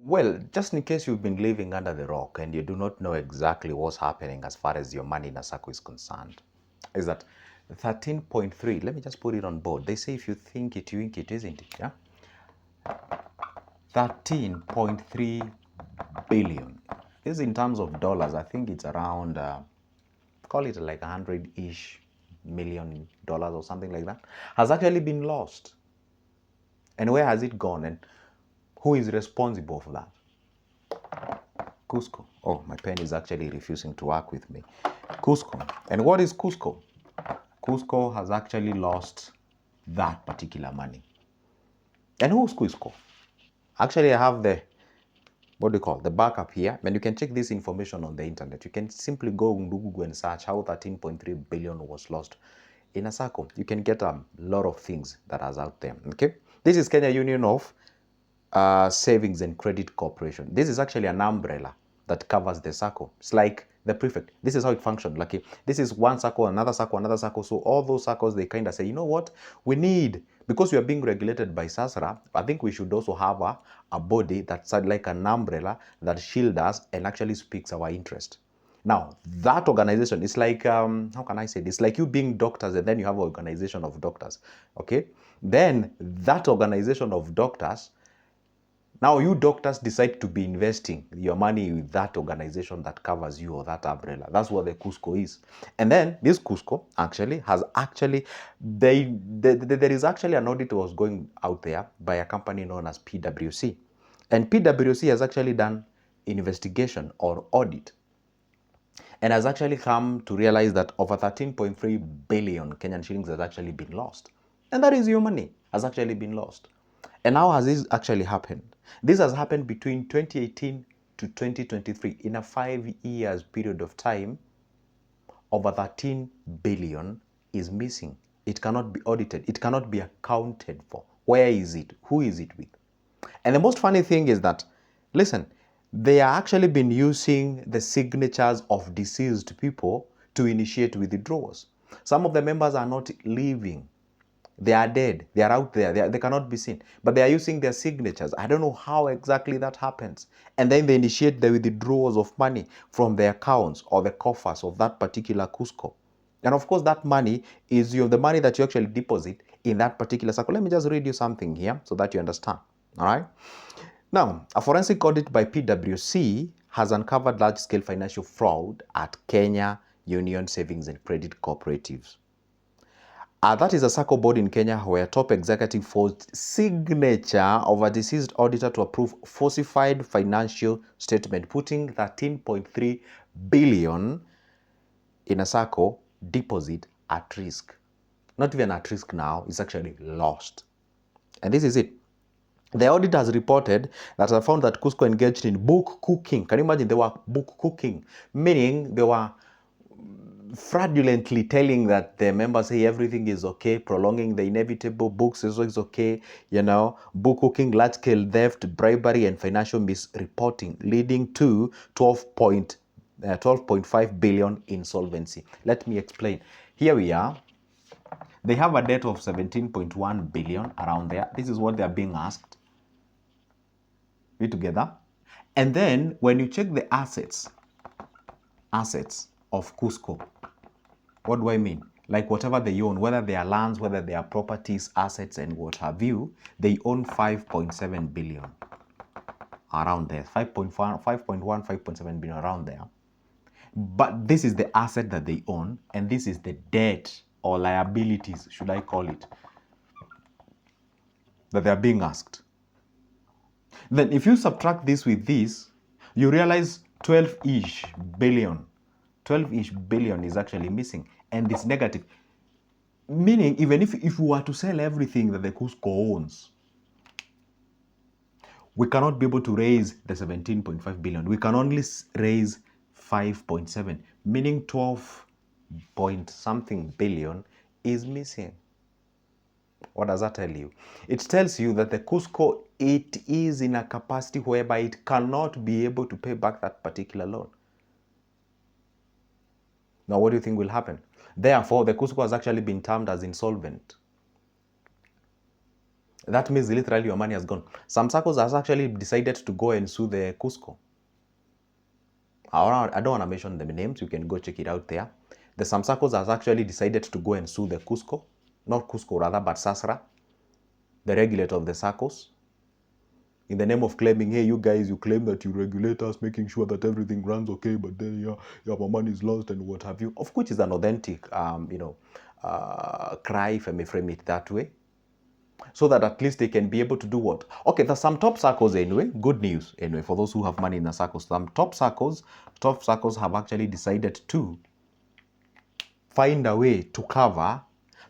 Well, just in case you've been living under the rock and you do not know exactly what's happening as far as your money in a Sacco is concerned, is that 13.3, let me just put it on board. They say if you think it, you ink it, isn't it? Yeah? 13.3 billion. This is in terms of dollars. I think it's around, call it like 100-ish million dollars or something like that, has actually been lost. And where has it gone? And who is responsible for that? KUSCCO. Oh, my pen is actually refusing to work with me. KUSCCO. And what is KUSCCO? KUSCCO has actually lost that particular money. And who's KUSCCO? Actually, I have the, what do you call, the backup here. And you can check this information on the internet. You can simply go on Google and search how 13.3 billion was lost in a Sacco. You can get a lot of things that are out there. Okay. This is Kenya Union of Savings and Credit Corporation. This is actually an umbrella that covers the Sacco. It's like the prefect. This is how it functions. Like this is one Sacco, another Sacco, another Sacco. So all those Saccos, they kind of say, you know what, we need, because we are being regulated by SASRA, I think we should also have a body that's like an umbrella that shields us and actually speaks our interest. Now, that organization is like, how can I say this? Like you being doctors and then you have an organization of doctors, okay? Then that organization of doctors, now you doctors decide to be investing your money with that organization that covers you or that umbrella. That's what the KUSCCO is. And then this KUSCCO actually has there is actually an audit that was going out there by a company known as PwC. And PwC has actually done investigation or audit and has actually come to realize that over 13.3 billion Kenyan shillings has actually been lost. And that is your money has actually been lost. And how has this actually happened? This has happened between 2018 to 2023. In a 5 years period of time, over 13 billion is missing. It cannot be audited. It cannot be accounted for. Where is it? Who is it with? And the most funny thing is that, listen, they are actually been using the signatures of deceased people to initiate withdrawals. Some of the members are not living. They are dead. They are out there. They cannot be seen. But they are using their signatures. I don't know how exactly that happens. And then they initiate the withdrawals of money from the accounts or the coffers of that particular KUSCCO. And of course, that money is the money that you actually deposit in that particular circle. Let me just read you something here so that you understand. All right. Now, a forensic audit by PwC has uncovered large-scale financial fraud at Kenya Union Savings and Credit Cooperatives. That is a Sacco board in Kenya where top executive forged signature of a deceased auditor to approve falsified financial statement, putting 13.3 billion in a Sacco deposit at risk. Not even at risk now, it's actually lost. And this is it. The audit has reported that I found that KUSCCO engaged in book cooking. Can you imagine? They were book cooking, meaning they were fraudulently telling that the members say everything is okay, prolonging the inevitable, books is okay, book cooking, large-scale theft, bribery, and financial misreporting, leading to 12.5 billion insolvency. Let me explain. Here we are. They have a debt of 17.1 billion around there. This is what they are being asked. We together. And then when you check the assets of KUSCCO, what do I mean? Like whatever they own, whether they are lands, whether they are properties, assets, and what have you, they own 5.7 billion around there. 5.7 billion around there. But this is the asset that they own, and this is the debt or liabilities, should I call it, that they are being asked. Then if you subtract this with this, you realize 12-ish billion is actually missing, and it's negative. Meaning, even if we were to sell everything that the KUSCCO owns, we cannot be able to raise the 17.5 billion. We can only raise 5.7, meaning 12 point something billion is missing. What does that tell you? It tells you that the KUSCCO, it is in a capacity whereby it cannot be able to pay back that particular loan. Now, what do you think will happen? Therefore, the KUSCCO has actually been termed as insolvent. That means literally your money has gone. Some Saccos has actually decided to go and sue the KUSCO. I don't want to mention the names. You can go check it out there. The some Saccos has actually decided to go and sue the KUSCO, not KUSCO rather, but SASRA, the regulator of the Saccos, in the name of claiming, hey, you guys, you claim that you regulate us, making sure that everything runs okay, but then my money is lost and what have you, of which is an authentic, cry, if I may frame it that way, so that at least they can be able to do what? Okay, there's some top Saccos anyway, good news anyway, for those who have money in the Saccos. Some top Saccos have actually decided to find a way to cover,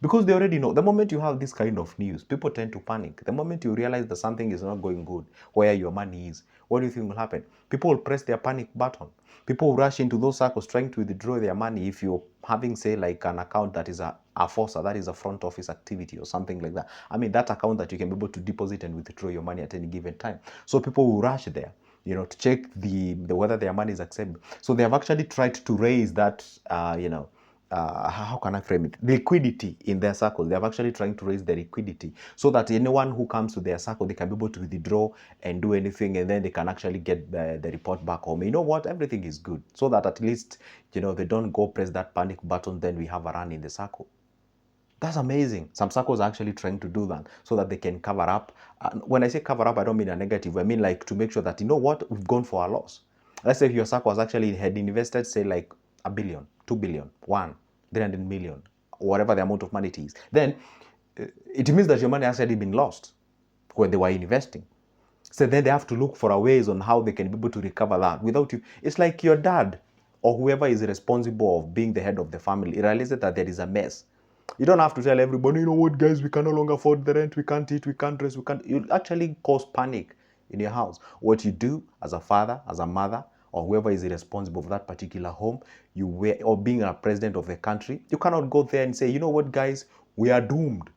because they already know the moment you have this kind of news, people tend to panic. The moment you realize that something is not going good where your money is, what do you think will happen? People will press their panic button. People will rush into those circles trying to withdraw their money. If you're having, say, like an account that is a FOSA, that is a front office activity or something like that, I mean, that account that you can be able to deposit and withdraw your money at any given time. So people will rush there, to check the whether their money is accepted. So they have actually tried to raise that, how can I frame it? The liquidity in their circle. They are actually trying to raise the liquidity so that anyone who comes to their circle, they can be able to withdraw and do anything, and then they can actually get the report back home. You know what? Everything is good. So that at least, they don't go press that panic button, then we have a run in the circle. That's amazing. Some circles are actually trying to do that so that they can cover up. When I say cover up, I don't mean a negative. I mean like to make sure that, you know what, we've gone for a loss. Let's say if your circle was actually had invested, say like a billion, 2 billion, 300 million, whatever the amount of money it is, then it means that your money has already been lost when they were investing. So then they have to look for a ways on how they can be able to recover that without you. It's like your dad or whoever is responsible of being the head of the family realizes that there is a mess. You don't have to tell everybody, you know what, guys, we can no longer afford the rent, we can't eat, we can't dress, we can't. You'll actually cause panic in your house. What you do as a father, as a mother, or whoever is responsible for that particular home, or being a president of the country, you cannot go there and say, you know what, guys, we are doomed.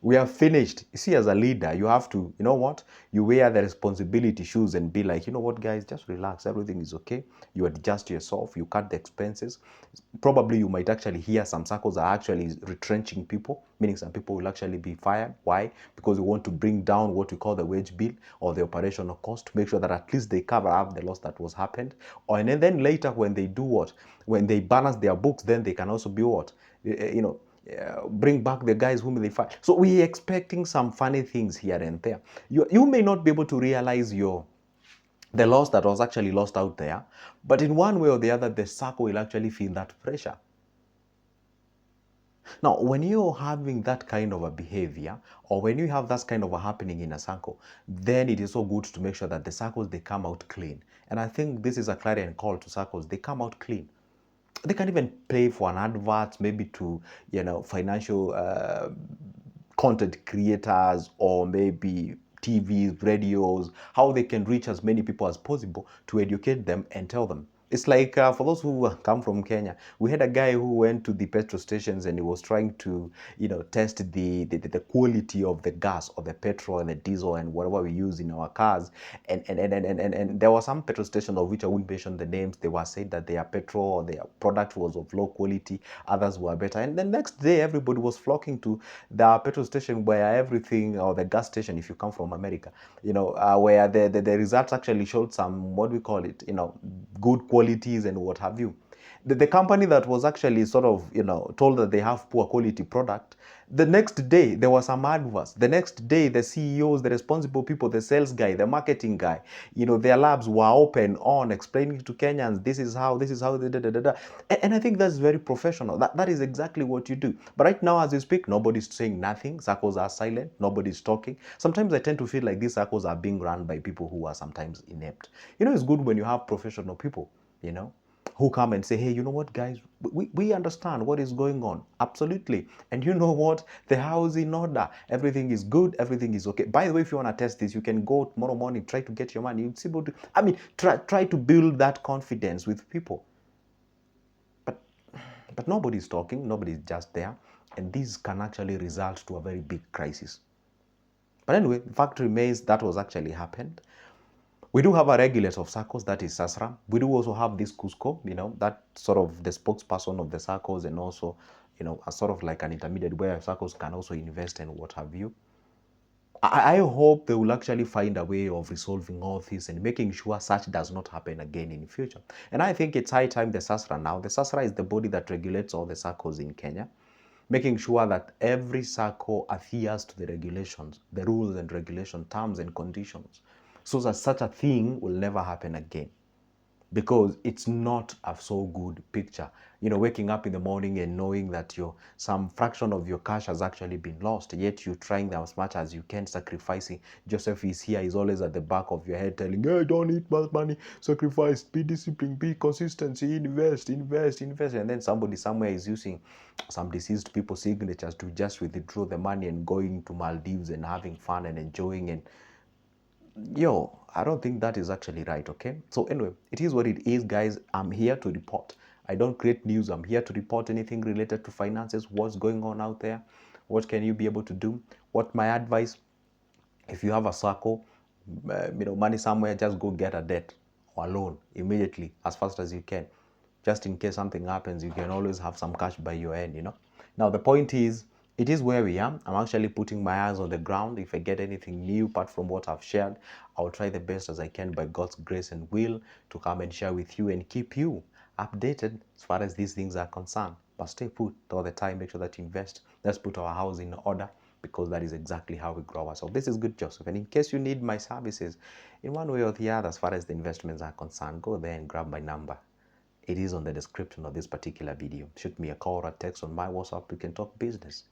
We are finished. You see, as a leader, you have to, you know what, you wear the responsibility shoes and be like, you know what, guys, just relax. Everything is okay. You adjust yourself. You cut the expenses. Probably you might actually hear some circles are actually retrenching people, meaning some people will actually be fired. Why? Because we want to bring down what we call the wage bill or the operational cost to make sure that at least they cover up the loss that was happened. And then later when they do what? When they balance their books, then they can also be what? Bring back the guys whom they fight. So we're expecting some funny things here and there. You may not be able to realize the loss that was actually lost out there, but in one way or the other, the circle will actually feel that pressure. Now, when you're having that kind of a behavior, or when you have that kind of a happening in a circle, then it is so good to make sure that the circles, they come out clean. And I think this is a clarion call to circles. They come out clean. They can even pay for an advert, maybe to, financial content creators, or maybe TVs, radios, how they can reach as many people as possible to educate them and tell them. It's like, for those who come from Kenya, we had a guy who went to the petrol stations and he was trying to, test the quality of the gas or the petrol and the diesel and whatever we use in our cars. And there were some petrol stations, of which I wouldn't mention the names. They were said that their petrol or their product was of low quality, others were better. And the next day, everybody was flocking to the petrol station where everything, or the gas station, if you come from America, where the results actually showed some, what we call it, good qualities and what have you. The company that was actually sort of, told that they have poor quality product, the next day there was some adverse. The next day, the CEOs, the responsible people, the sales guy, the marketing guy, their labs were open on explaining to Kenyans, this is how, da, da, da, da, da. And I think that's very professional. That is exactly what you do. But right now, as you speak, nobody's saying nothing. Circles are silent. Nobody's talking. Sometimes I tend to feel like these circles are being run by people who are sometimes inept. It's good when you have professional people, who come and say, hey, you know what, guys, we understand what is going on. Absolutely. And you know what? The house is in order. Everything is good. Everything is okay. By the way, if you want to test this, you can go tomorrow morning, try to get your money. You'll see able to, try to build that confidence with people. But nobody's talking. Nobody's just there. And this can actually result to a very big crisis. But anyway, the fact remains that was actually happened. We do have a regulator of Saccos, that is SASRA. We do also have this KUSCO, that sort of the spokesperson of the Saccos, and also, a sort of like an intermediate where Saccos can also invest and what have you. I hope they will actually find a way of resolving all this and making sure such does not happen again in the future. And I think it's high time the SASRA now, the SASRA is the body that regulates all the Saccos in Kenya, making sure that every Sacco adheres to the regulations, the rules and regulation, terms and conditions, so that such a thing will never happen again. Because it's not a so good picture. You know, waking up in the morning and knowing that some fraction of your cash has actually been lost, yet you're trying as much as you can, sacrificing. Joseph is here, he's always at the back of your head telling, hey, don't eat much money, sacrifice, be disciplined, be consistency, invest. And then somebody somewhere is using some deceased people's signatures to just withdraw the money and going to Maldives and having fun and enjoying. And I don't think that is actually right, okay? So anyway, it is what it is, guys. I'm here to report. I don't create news. I'm here to report anything related to finances, what's going on out there, what can you be able to do, what my advice. If you have a circle, money somewhere, just go get a debt or a loan immediately, as fast as you can. Just in case something happens, you can always have some cash by your end. Now, the point is, it is where we are. I'm actually putting my eyes on the ground. If I get anything new apart from what I've shared, I'll try the best as I can by God's grace and will to come and share with you and keep you updated as far as these things are concerned. But stay put all the time. Make sure that you invest. Let's put our house in order, because that is exactly how we grow ourselves. This is Good Joseph. And in case you need my services in one way or the other as far as the investments are concerned, go there and grab my number. It is on the description of this particular video. Shoot me a call or a text on my WhatsApp. We can talk business.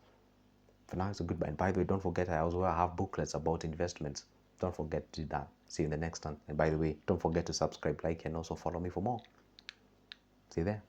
For now, it's a goodbye. And by the way, don't forget, I also have booklets about investments. Don't forget to do that. See you in the next one. And by the way, don't forget to subscribe, like, and also follow me for more. See you there.